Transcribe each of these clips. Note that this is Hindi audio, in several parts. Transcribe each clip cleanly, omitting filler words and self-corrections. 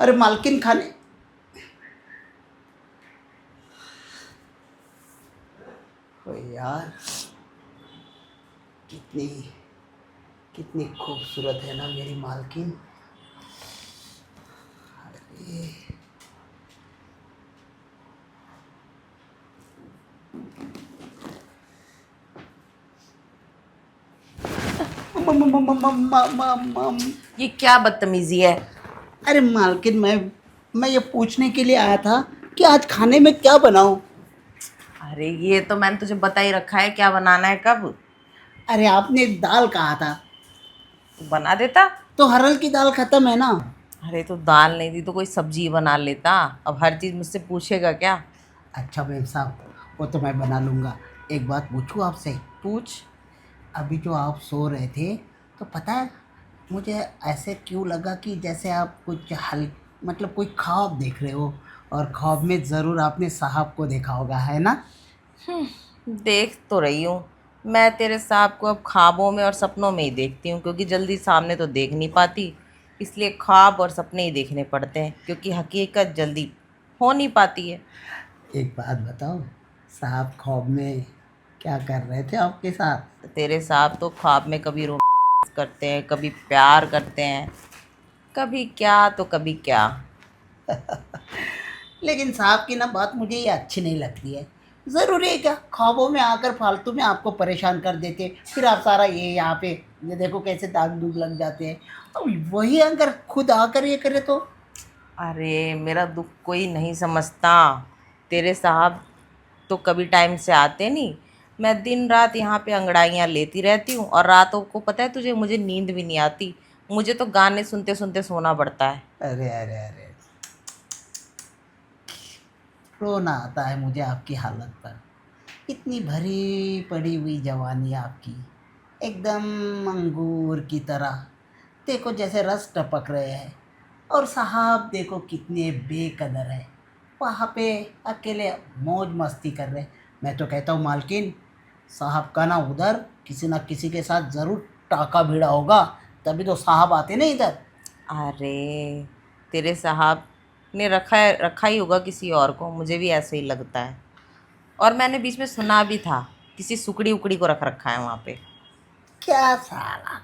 अरे मालकिन खाने। ओ यार, कितनी कितनी खूबसूरत है ना मेरी मालकिन। अरे मम मम मम मम मम मम। ये क्या बदतमीजी है। अरे मालकिन, मैं ये पूछने के लिए आया था कि आज खाने में क्या बनाऊं। अरे ये तो मैंने तुझे बता ही रखा है क्या बनाना है कब। अरे आपने दाल कहा था, तू बना देता। तो हरल की दाल खत्म है ना। अरे तो दाल नहीं दी तो कोई सब्जी बना लेता। अब हर चीज मुझसे पूछेगा क्या। अच्छा मेम साहब, वो तो मैं बना लूँगा। एक बात पूछूं आपसे? पूछ। अभी जो आप सो रहे थे, तो पता है मुझे ऐसे क्यों लगा कि जैसे आप कुछ हल मतलब कोई ख्वाब देख रहे हो, और ख्वाब में ज़रूर आपने साहब को देखा होगा, है ना? देख तो रही हूँ। मैं तेरे सांप को अब ख्वाबों में और सपनों में ही देखती हूँ क्योंकि जल्दी सामने तो देख नहीं पाती। इसलिए ख्वाब और सपने ही देखने पड़ते हैं क्योंकि हकीकत जल्दी हो नहीं पाती है। एक बात बताओ, साहब ख्वाब में क्या कर रहे थे आपके साथ? तेरे सांप तो ख्वाब में कभी रोमांस करते हैं, कभी प्यार करते हैं, कभी क्या तो कभी क्या। लेकिन साहब की ना बात मुझे ये अच्छी नहीं लगती है। ज़रूरी है क्या ख्वाबों में आकर फालतू में आपको परेशान कर देते, फिर आप सारा ये यहाँ पे ये देखो कैसे दाग दूग लग जाते हैं। अब वही अगर खुद आकर ये करे तो। अरे मेरा दुख कोई नहीं समझता। तेरे साहब तो कभी टाइम से आते नहीं। मैं दिन रात यहाँ पे अंगड़ाइयाँ लेती रहती हूँ और रातों को पता है तुझे मुझे नींद भी नहीं आती। मुझे तो गाने सुनते सुनते सोना पड़ता है। अरे अरे अरे, रोना आता है मुझे आपकी हालत पर। इतनी भरी पड़ी हुई जवानी आपकी, एकदम अंगूर की तरह। देखो जैसे रस टपक रहे हैं, और साहब देखो कितने बेकदर है, वहाँ पे अकेले मौज मस्ती कर रहे हैं। मैं तो कहता हूँ मालकिन, साहब का ना उधर किसी ना किसी के साथ ज़रूर टाका भिड़ा होगा, तभी तो साहब आते ना इधर। अरे तेरे साहब ने रखा ही होगा किसी और को, मुझे भी ऐसे ही लगता है। और मैंने बीच में सुना भी था किसी सुकड़ी उकड़ी को रख रखा है वहाँ पे। क्या साला,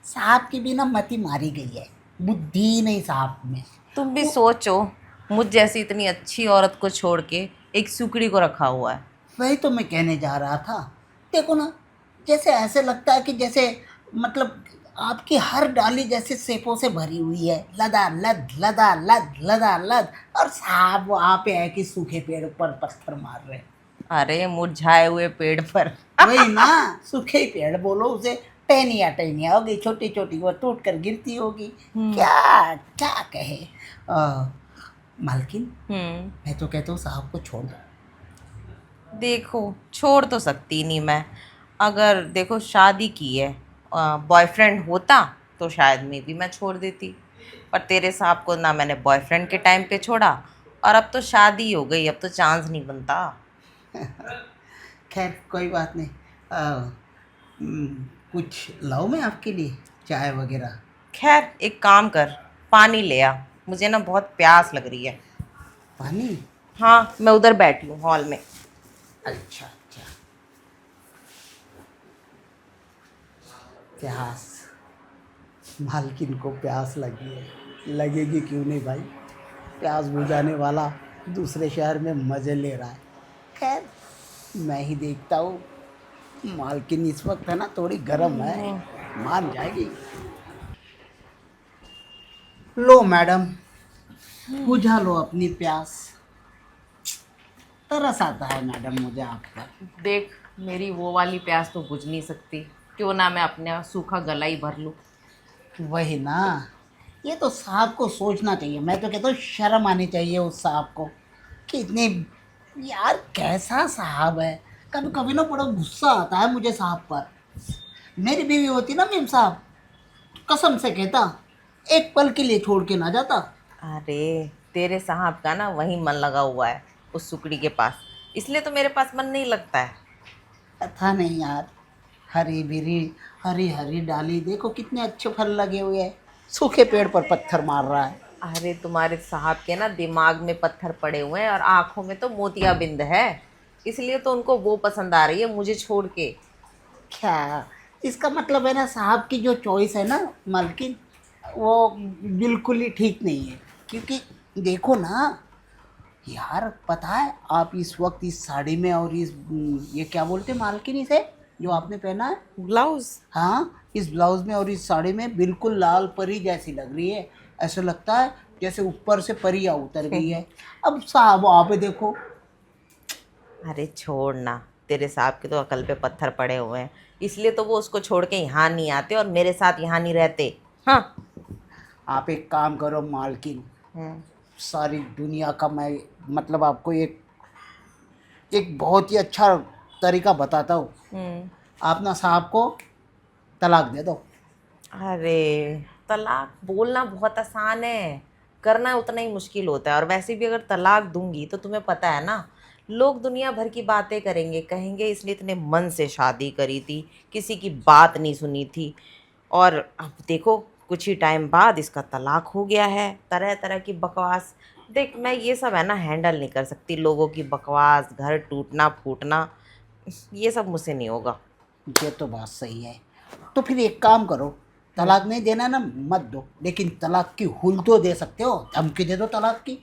साहब की भी ना मति मारी गई है, बुद्धि नहीं साहब में। तुम भी वो सोचो, मुझ जैसी इतनी अच्छी औरत को छोड़ के एक सुकड़ी को रखा हुआ है। वही तो मैं कहने जा रहा था। देखो ना, जैसे ऐसे लगता है कि जैसे मतलब आपकी हर डाली जैसे सेपों से भरी हुई है, लदा लद लदा लद लदा लद, और साहब वहाँ पे है कि सूखे पेड़ पर पत्थर मार रहे हैं। अरे मुरझाए हुए पेड़ पर। वही ना, सूखे ही पेड़ बोलो उसे। टहनिया टहनिया होगी छोटी छोटी, वो टूट कर गिरती होगी। हम्म। क्या क्या कहे। आ, मालकिन, मैं तो कहता हूँ साहब को छोड़ दो। देखो छोड़ तो सकती नहीं मैं। अगर देखो शादी की है, बॉयफ्रेंड होता तो शायद में भी मैं छोड़ देती। पर तेरे साहब को ना मैंने बॉयफ्रेंड के टाइम पे छोड़ा, और अब तो शादी हो गई, अब तो चांस नहीं बनता। खैर कोई बात नहीं। कुछ लाऊं मैं आपके लिए, चाय वगैरह? खैर एक काम कर, पानी ले आ। मुझे ना बहुत प्यास लग रही है। पानी? हाँ मैं उधर बैठी हूँ हॉल में। अच्छा अच्छा। प्यास? मालकिन को प्यास लगी है, लगेगी क्यों नहीं भाई। प्यास बुझाने वाला दूसरे शहर में मज़े ले रहा है। खैर, मैं ही देखता हूँ। मालकिन इस वक्त है ना थोड़ी गर्म है, मान जाएगी। लो मैडम, बुझा लो अपनी प्यास। तरस आता है मैडम मुझे आप पर। देख, मेरी वो वाली प्यास तो बुझ नहीं सकती। क्यों ना मैं अपना सूखा गला ही भर लूँ। वही ना, ये तो साहब को सोचना चाहिए। मैं तो कहता हूँ शर्म आनी चाहिए उस साहब को कि इतने, यार कैसा साहब है। कभी कभी ना बड़ा गुस्सा आता है मुझे साहब पर। मेरी बीवी होती ना मेम साहब, कसम से कहता, एक पल के लिए छोड़ के ना जाता। अरे तेरे साहब का ना वही मन लगा हुआ है, उस सुकड़ी के पास। इसलिए तो मेरे पास मन नहीं लगता है। था नहीं यार, हरी भरी हरी हरी डाली, देखो कितने अच्छे फल लगे हुए हैं, सूखे पेड़ पर पत्थर मार रहा है। अरे तुम्हारे साहब के ना दिमाग में पत्थर पड़े हुए हैं और आंखों में तो मोतियाबिंद है, इसलिए तो उनको वो पसंद आ रही है मुझे छोड़ के। क्या इसका मतलब है ना, साहब की जो चॉइस है ना मालकिन, वो बिल्कुल ही ठीक नहीं है। क्योंकि देखो ना यार, पता है आप इस वक्त इस साड़ी में और इस ये क्या बोलते हैं मालकिन इसे, जो आपने पहना है, ब्लाउज। हाँ इस ब्लाउज में और इस साड़ी में बिल्कुल लाल परी जैसी लग रही है। ऐसा लगता है जैसे ऊपर से परियां उतर गई है। अब साहब वहाँ पे देखो। अरे छोड़ ना, तेरे साहब के तो अकल पे पत्थर पड़े हुए हैं, इसलिए तो वो उसको छोड़ के यहाँ नहीं आते और मेरे साथ यहाँ नहीं रहते। हाँ। आप एक काम करो मालकिन, हम्म। सारी दुनिया का मैं मतलब आपको एक एक बहुत ही अच्छा तरीका बताता हूँ। हम्म। आप ना साहब को तलाक दे दो। अरे तलाक बोलना बहुत आसान है, करना उतना ही मुश्किल होता है। और वैसे भी अगर तलाक दूंगी तो तुम्हें पता है ना, लोग दुनिया भर की बातें करेंगे, कहेंगे इसने इतने मन से शादी करी थी, किसी की बात नहीं सुनी थी। और अब देखो कुछ ही टाइम बाद इसका तलाक हो गया है, तरह तरह की बकवास। देख मैं ये सब है ना हैंडल नहीं कर सकती, लोगों की बकवास, घर टूटना फूटना, ये सब मुझसे नहीं होगा। ये तो बात सही है। तो फिर एक काम करो, तलाक नहीं देना ना मत दो, लेकिन तलाक की हुल तो दे सकते हो, धमकी दे दो तलाक की।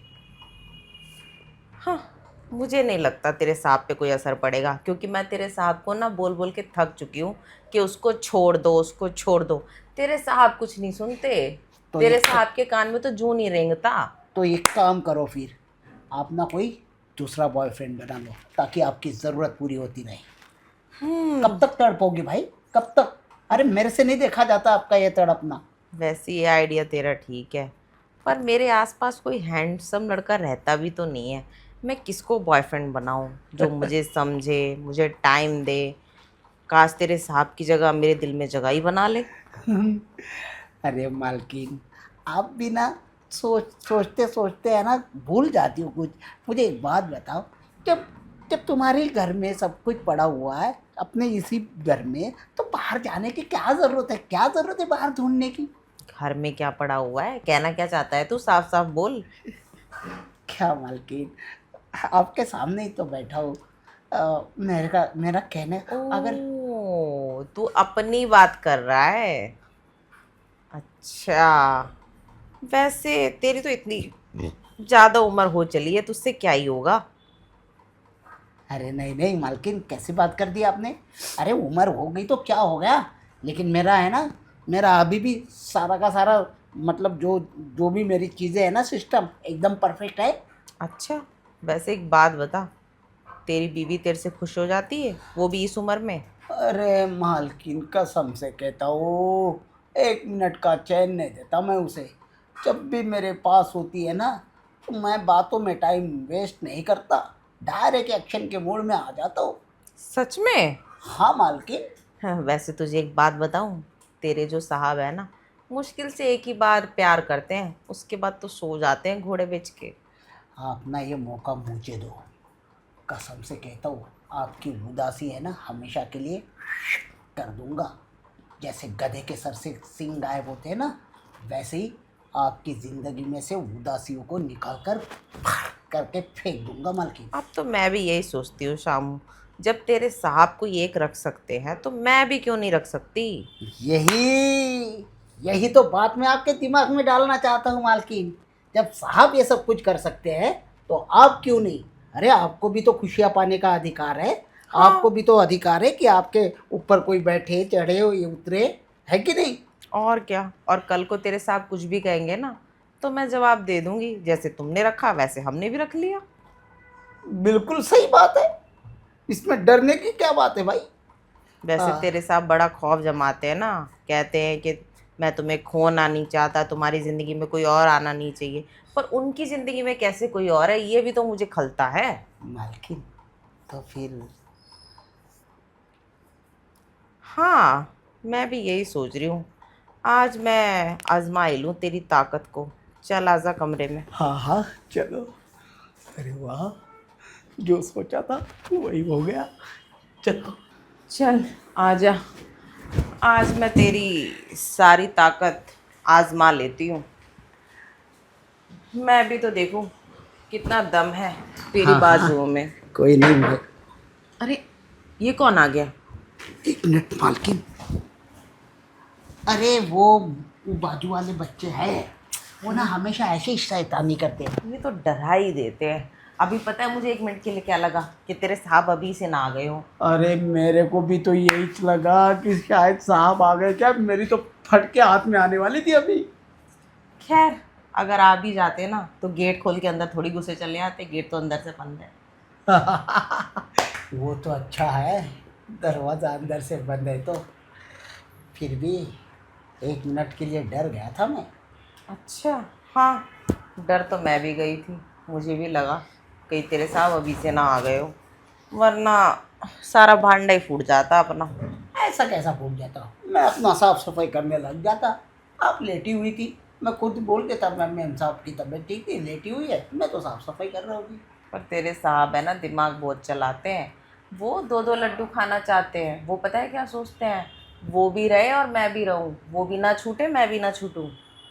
हाँ, मुझे नहीं लगता तेरे साहब पे कोई असर पड़ेगा, क्योंकि मैं तेरे साहब को ना बोल बोल के थक चुकी हूँ कि उसको छोड़ दो, उसको छोड़ दो। तेरे साहब कुछ नहीं सुनते, तो तेरे एक साहब के कान में तो जूं नहीं रेंगता। तो एक काम करो फिर, आप ना कोई दूसरा बॉयफ्रेंड बना लो, ताकि आपकी ज़रूरत पूरी होती रहे। कब तक तड़पोगे भाई, कब तक? अरे मेरे से नहीं देखा जाता आपका ये तड़पना। वैसे ये आइडिया तेरा ठीक है, पर मेरे आसपास कोई हैंडसम लड़का रहता भी तो नहीं है। मैं किसको बॉयफ्रेंड बनाऊं जो मुझे समझे, मुझे टाइम दे। काश तेरे साहब की जगह मेरे दिल में जगह ही बना ले। अरे मालकिन, आप भी ना सोचते सोचते है ना भूल जाती हो कुछ। मुझे एक बात बताओ, जब जब तुम्हारे घर में सब कुछ पड़ा हुआ है अपने इसी घर में, तो बाहर जाने की क्या ज़रूरत है? क्या ज़रूरत है बाहर ढूंढने की? घर में क्या पड़ा हुआ है, कहना क्या चाहता है तू, साफ साफ बोल। क्या मालकिन, आपके सामने ही तो बैठा हूँ। मेरा कहने अगर ओ तू अपनी बात कर रहा है। अच्छा, वैसे तेरी तो इतनी ज्यादा उम्र हो चली है, तुझसे क्या ही होगा। अरे नहीं नहीं मालकिन, कैसी बात कर दी आपने? अरे उम्र हो गई तो क्या हो गया, लेकिन मेरा है ना, मेरा अभी भी सारा का सारा मतलब जो जो भी मेरी चीज़ें हैं ना, सिस्टम एकदम परफेक्ट है। अच्छा, वैसे एक बात बता, तेरी बीवी तेरे से खुश हो जाती है, वो भी इस उम्र में? अरे मालकिन कसम से कहता हूँ, एक मिनट का चैन नहीं देता मैं उसे। जब भी मेरे पास होती है ना, तो मैं बातों में टाइम वेस्ट नहीं करता, डायरेक्ट एक्शन के मूड में आ जाता हूँ। सच में? हाँ मालकिन। हाँ, वैसे तुझे एक बात बताऊं, तेरे जो साहब है ना, मुश्किल से एक ही बार प्यार करते हैं, उसके बाद तो सो जाते हैं घोड़े बेच के। आप ना ये मौका मुझे दो, कसम से कहता हूँ, आपकी उदासी है ना हमेशा के लिए कर दूंगा। जैसे गधे के सर से सींग गायब होते हैं ना, वैसे ही आपकी ज़िंदगी में से उदासियों को निकाल कर करके फेंक दूंगा मालकिन। अब तो मैं भी यही सोचती हूँ शामू, जब तेरे साहब को एक रख सकते हैं तो मैं भी क्यों नहीं रख सकती। यही यही तो बात मैं आपके दिमाग में डालना चाहता हूँ मालकिन। जब साहब ये सब कुछ कर सकते हैं, तो आप क्यों नहीं? अरे आपको भी तो खुशियाँ पाने का अधिकार है। आपको हाँ, भी तो अधिकार है कि आपके ऊपर कोई बैठे चढ़े हो ये उतरे, है कि नहीं? और क्या। और कल को तेरे साहब कुछ भी कहेंगे ना, तो मैं जवाब दे दूंगी, जैसे तुमने रखा वैसे हमने भी रख लिया। बिल्कुल सही बात है, इसमें डरने की क्या बात है भाई? वैसे हाँ, तेरे साहब बड़ा खौफ जमाते हैं ना, कहते हैं कि मैं तुम्हें खोना नहीं चाहता, तुम्हारी ज़िंदगी में कोई और आना नहीं चाहिए। पर उनकी ज़िंदगी में कैसे कोई और है, ये भी तो मुझे खलता है। मालकिन तो फिर हाँ, मैं भी यही सोच रही हूँ, आज मैं आजमा लूँ तेरी ताकत को। चल आजा कमरे में। हाँ हाँ चलो। अरे वाह, जो सोचा था वही हो गया। चलो। चल आजा, आज मैं तेरी सारी ताकत आजमा लेती हूँ। मैं भी तो देखूं कितना दम है तेरी हाँ हाँ, बाजुओं में। कोई नहीं। अरे ये कौन आ गया? एक मिनट मालकिन। अरे वो बाजू वाले बच्चे हैं, वो ना हमेशा ऐसे ही शैतानी करते हैं। ये तो डरा ही देते हैं। अभी पता है मुझे 1 मिनट के लिए क्या लगा कि तेरे साहब अभी से ना आ गए हो। अरे मेरे को भी तो यही लगा कि शायद साहब आ गए क्या, मेरी तो फट के हाथ में आने वाली थी अभी। खैर, अगर आ भी जाते ना तो गेट खोल के अंदर थोड़ी घुसे चले आते, गेट तो अंदर से बंद है। वो तो अच्छा है, दरवाज़ा अंदर से बंद है तो। फिर भी 1 मिनट के लिए डर गया था मैं। अच्छा। हाँ, डर तो मैं भी गई थी। मुझे भी लगा कहीं तेरे साहब अभी से ना आ गए हो, वरना सारा भांडा ही फूट जाता अपना। ऐसा कैसा फूट जाता, मैं अपना साफ सफाई करने लग जाता। आप लेटी हुई थी, मैं खुद बोल देता मैम साहब की तबीयत ठीक नहीं, लेटी हुई है, मैं तो साफ सफाई कर रहा हूँ। पर तेरे साहब है ना, दिमाग बहुत चलाते हैं। वो 2-2 लड्डू खाना चाहते हैं। वो पता है क्या सोचते हैं? वो भी रहे और मैं भी रहूं, वो भी ना छूटे मैं भी ना छूटूं।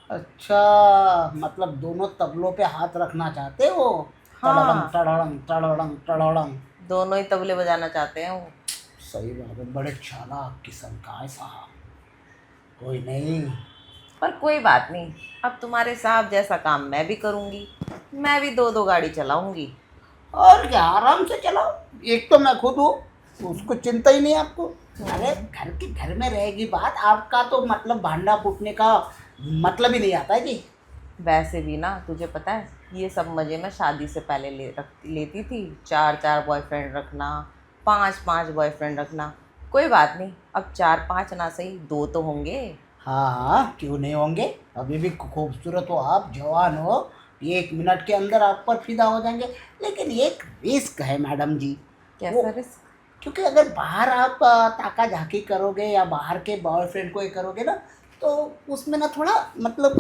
अच्छा, मतलब दोनों तबलों पे हाथ रखना चाहते हो। तड़ड़ंग हाँ, तड़ड़ंग तड़ड़ंग तड़ड़ंग। दोनों ही तबले बजाना चाहते हैं वो। सही बात है, बड़े चालाक किस्म का है साहब। कोई नहीं। पर कोई बात नहीं, अब तुम्हारे साहब जैसा काम मैं भी करूंगी। मैं भी 2-2 गाड़ी चलाऊंगी। और क्या, आराम से चलाओ। एक तो मैं खुद हूँ, उसको चिंता ही नहीं आपको। अरे घर के घर में रहेगी बात, आपका तो मतलब भांडा फूटने का मतलब ही नहीं आता है जी। वैसे भी ना तुझे पता है, ये सब मज़े मैं शादी से पहले लेती थी। 4-4 बॉयफ्रेंड रखना, 5-5 बॉयफ्रेंड रखना। कोई बात नहीं, अब 4-5 ना सही 2 तो होंगे। हाँ हाँ, क्यों नहीं होंगे। अभी भी खूबसूरत हो आप, जवान हो। 1 मिनट के अंदर आप पर फिदा हो जाएंगे। लेकिन एक रिस्क है मैडम जी। वो, कैसा रिस्क? क्योंकि अगर बाहर आप ताका झाकी करोगे या बाहर के बॉयफ्रेंड को ये करोगे ना, तो उसमें ना थोड़ा मतलब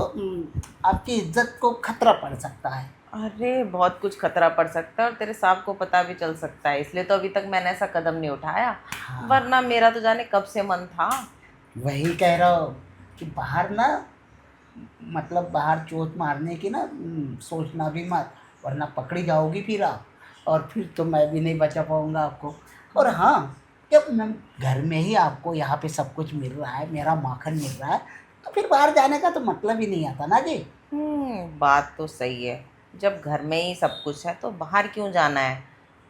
आपकी इज्जत को खतरा पड़ सकता है। अरे बहुत कुछ खतरा पड़ सकता है और तेरे साहब को पता भी चल सकता है, इसलिए तो अभी तक मैंने ऐसा कदम नहीं उठाया। हाँ, वरना मेरा तो जाने कब से मन था। वही कह रहा हूँ कि बाहर ना, मतलब बाहर चोट मारने की ना सोचना भी मत, वरना पकड़ी जाओगी फिर आप। और फिर तो मैं भी नहीं बचा पाऊँगा आपको। और हाँ, जब मैं घर में ही आपको यहाँ पे सब कुछ मिल रहा है, मेरा माखन मिल रहा है, तो फिर बाहर जाने का तो मतलब ही नहीं आता ना जी। बात तो सही है। जब घर में ही सब कुछ है तो बाहर क्यों जाना है?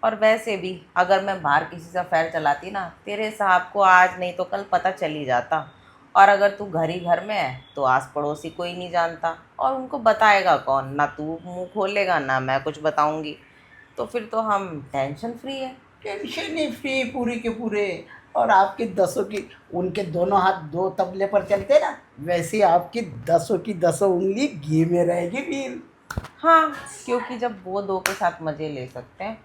और वैसे भी अगर मैं बाहर किसी से अफेयर चलाती ना, तेरे साहब को आज नहीं तो कल पता चल ही जाता। और अगर तू घर ही घर में है तो आस पड़ोसी कोई नहीं जानता, और उनको बताएगा कौन? ना तू मुंह खोलेगा ना मैं कुछ बताऊंगी। तो फिर तो हम टेंशन फ्री है। टेंशन ही फ्री पूरी के पूरे। और आपकी दसों की, उनके दोनों हाथ दो तबले पर चलते ना, वैसे ही आपकी दसों की दसों उंगली घी में रहेगी फिर। हाँ, क्योंकि जब वो 2 के साथ मज़े ले सकते हैं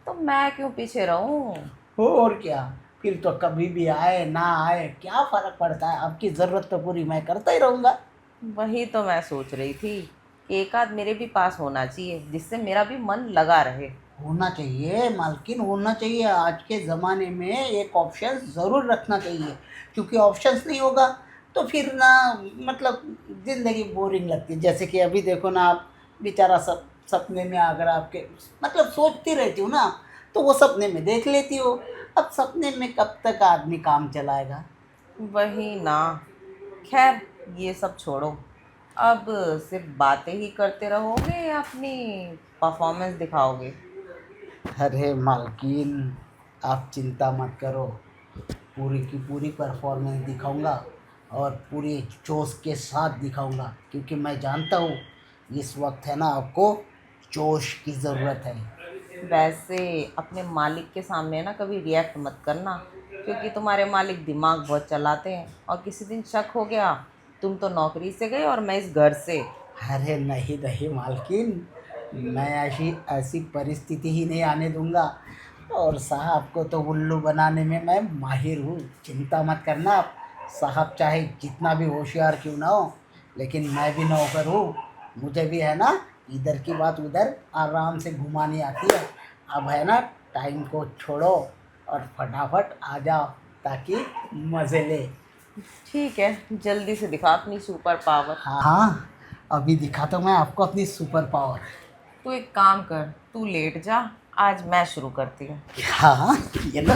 तो मैं क्यों पीछे रहूं। हो और क्या। फिर तो कभी भी आए ना आए क्या फर्क पड़ता है, आपकी ज़रूरत तो पूरी मैं करता ही रहूँगा। वही तो मैं सोच रही थी, एक आध मेरे भी पास होना चाहिए जिससे मेरा भी मन लगा रहे। होना चाहिए मालकिन, होना चाहिए। आज के ज़माने में एक ऑप्शन ज़रूर रखना चाहिए, क्योंकि ऑप्शंस नहीं होगा तो फिर ना, मतलब ज़िंदगी बोरिंग लगती है। जैसे कि अभी देखो ना आप, बेचारा सपने में अगर आपके, मतलब सोचती रहती हूँ ना, तो वो सपने में देख लेती हो। अब सपने में कब तक आदमी काम चलाएगा। वही ना। खैर, ये सब छोड़ो। अब सिर्फ बातें ही करते रहोगे या अपनी परफॉर्मेंस दिखाओगे? अरे मालकिन, आप चिंता मत करो, पूरी की पूरी परफॉर्मेंस दिखाऊंगा। और पूरी जोश के साथ दिखाऊंगा, क्योंकि मैं जानता हूँ इस वक्त है ना आपको जोश की ज़रूरत है। वैसे अपने मालिक के सामने ना कभी रिएक्ट मत करना, क्योंकि तुम्हारे मालिक दिमाग बहुत चलाते हैं और किसी दिन शक हो गया तुम तो नौकरी से गए और मैं इस घर से। अरे नहीं नहीं मालकिन, मैं ऐसी ऐसी परिस्थिति ही नहीं आने दूंगा। और साहब को तो उल्लू बनाने में मैं माहिर हूँ, चिंता मत करना आप। साहब चाहे जितना भी होशियार क्यों ना हो, लेकिन मैं भी नौकर हूँ। मुझे भी है ना, इधर की बात उधर आराम से घुमानी आती है। अब है ना, टाइम को छोड़ो और फटाफट आ जाओ, ताकि मज़े ले। ठीक है, जल्दी से दिखा अपनी सुपर पावर। हाँ हाँ, अभी दिखाता हूँ मैं आपको अपनी सुपर पावर। तू एक काम कर, तू लेट जा, आज मैं शुरू करती हूँ। हाँ, ये लो।